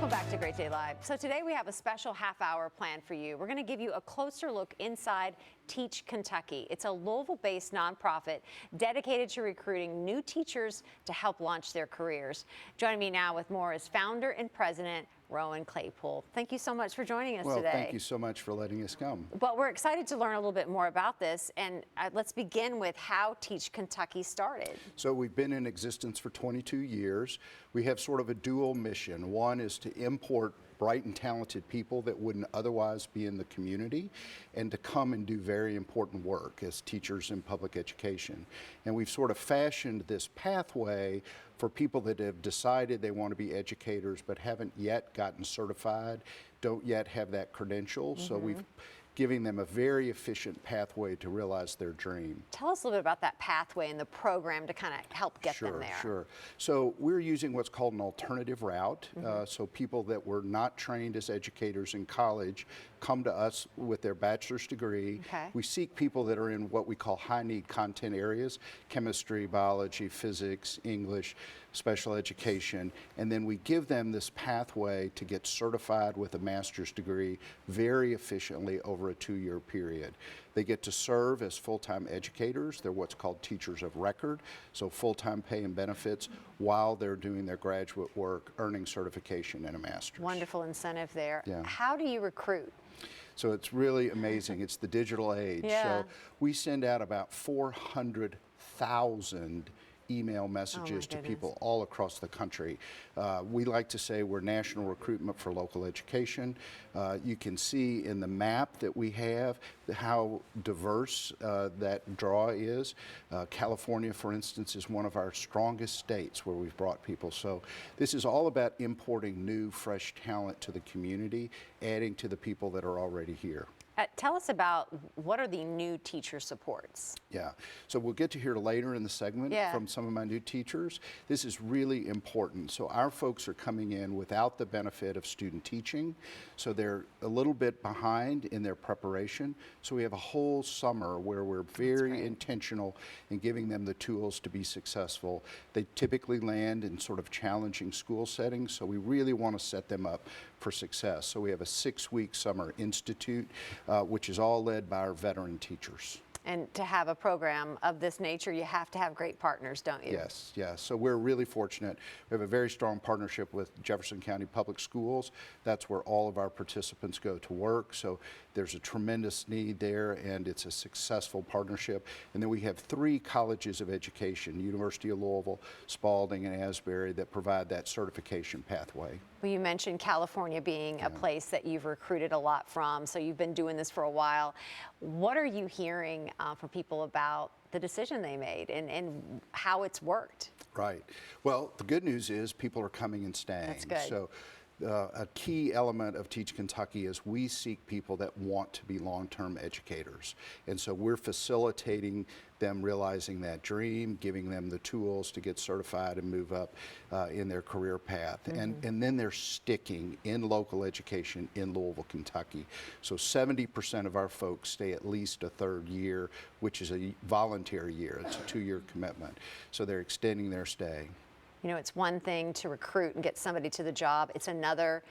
Welcome back to Great Day Live. So today we have a special half-hour planned for you. We're going to give you a closer look inside Teach Kentucky. It's a Louisville-based nonprofit dedicated to recruiting new teachers to help launch their careers. Joining me now with more is founder and president Rowan Claypool. Thank you so much for joining us today. Well, thank you so much for letting us come. But we're excited to learn a little bit more about this, and let's begin with how Teach Kentucky started. So we've been in existence for 22 years. We have sort of a dual mission. One is to import bright and talented people that wouldn't otherwise be in the community and to come and do very important work as teachers in public education. And we've sort of fashioned this pathway for people that have decided they want to be educators but haven't yet gotten certified, don't yet have that credential. So we've giving them a very efficient pathway to realize their dream. Tell us a little bit about that pathway and the program to kind of help get them there. Sure. So we're using what's called an alternative route. So people that were not trained as educators in college come to us with their bachelor's degree. We seek people that are in what we call high need content areas: chemistry, biology, physics, English, special education, and then we give them this pathway to get certified with a master's degree very efficiently over a 2-year period. They get to serve as full-time educators. They're what's called teachers of record, so full-time pay and benefits while they're doing their graduate work, earning certification and a master's. Wonderful incentive there. How do you recruit? So it's really amazing. It's the digital age. So we send out about 400,000 email messages to people all across the country. We like to say we're national recruitment for local education. You can see in the map that we have how diverse that draw is. California, for instance, is one of our strongest states where we've brought people. So this is all about importing new, fresh talent to the community, adding to the people that are already here. Tell us about what are the new teacher supports? So we'll get to hear later in the segment from some of my new teachers. This is really important. So our folks are coming in without the benefit of student teaching, so they're a little bit behind in their preparation. So we have a whole summer where we're very intentional in giving them the tools to be successful. They typically land in sort of challenging school settings, so we really want to set them up for success. So we have a 6-week summer institute, which is all led by our veteran teachers. And to have a program of this nature, you have to have great partners, don't you? Yes. So we're really fortunate. We have a very strong partnership with Jefferson County Public Schools. That's where all of our participants go to work. So there's a tremendous need there, and it's a successful partnership. And then we have 3 colleges of education, University of Louisville, Spalding, and Asbury, that provide that certification pathway. Well, you mentioned California being a place that you've recruited a lot from, so you've been doing this for a while. What are you hearing from people about the decision they made and how it's worked? Right. Well, the good news is people are coming and staying. That's good. So a key element of Teach Kentucky is we seek people that want to be long-term educators. And so we're facilitating them realizing that dream, giving them the tools to get certified and move up in their career path. And then they're sticking in local education in Louisville, Kentucky. So 70% of our folks stay at least a 3rd year, which is a voluntary year. It's a 2-year commitment. So they're extending their stay. You know, it's one thing to recruit and get somebody to the job. It's another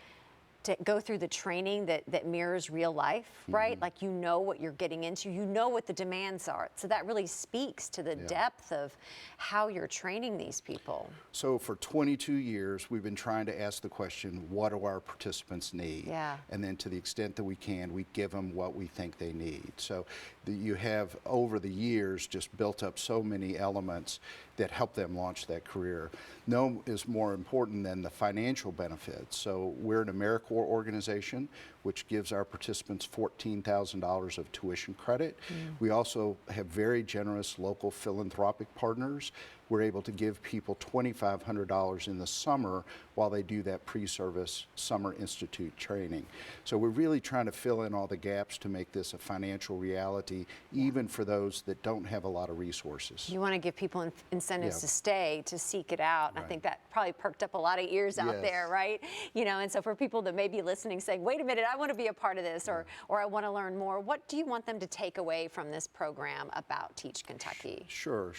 to go through the training that mirrors real life, right? Like you know what you're getting into, you know what the demands are. So that really speaks to the depth of how you're training these people. So for 22 years, we've been trying to ask the question, what do our participants need? And then to the extent that we can, we give them what we think they need. So you have, over the years, just built up so many elements that help them launch that career. No is more important than the financial benefits. So we're an AmeriCorps organization, which gives our participants $14,000 of tuition credit. We also have very generous local philanthropic partners. We're able to give people $2,500 in the summer while they do that pre-service summer institute training. So we're really trying to fill in all the gaps to make this a financial reality, even for those that don't have a lot of resources. You want to give people incentives to stay, to seek it out. I think that probably perked up a lot of ears out there, right? You know, and so for people that may be listening saying, wait a minute, I want to be a part of this, or I want to learn more, what do you want them to take away from this program about Teach Kentucky? Sure.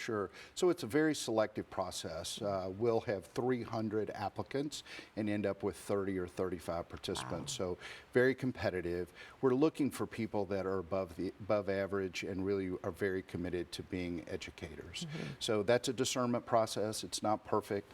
So it's a very selective process. We'll have 300 applicants and end up with 30 or 35 participants. Wow. So very competitive. We're looking for people that are above average and really are very committed to being educators. So that's a discernment process. It's not perfect.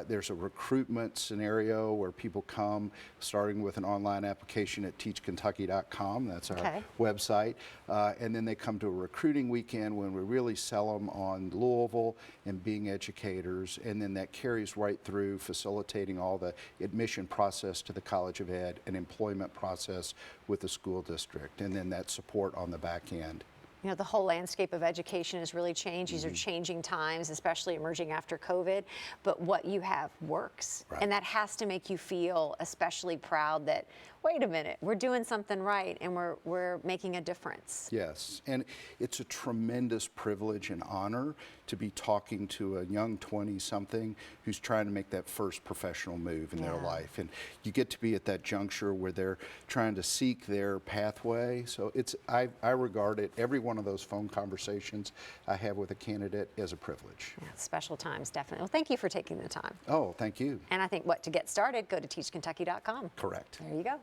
There's a recruitment scenario where people come starting with an online application at teachkentucky.com. That's our website. And then they come to a recruiting weekend when we really sell them on Louisville and being educators. And then that carries right through facilitating all the admission process to the College of Ed and employment process with the school district. And then that support on the back end. You know, the whole landscape of education has really changed. These are changing times, especially emerging after COVID. But what you have works. Right. And that has to make you feel especially proud that, wait a minute, we're doing something right and we're making a difference. Yes, and it's a tremendous privilege and honor to be talking to a young 20-something who's trying to make that first professional move in their life. And you get to be at that juncture where they're trying to seek their pathway. So I regard it, every one of those phone conversations I have with a candidate, as a privilege. Yeah, special times, definitely. Well, thank you for taking the time. Oh, thank you. And I think to get started, go to teachkentucky.com. Correct. There you go.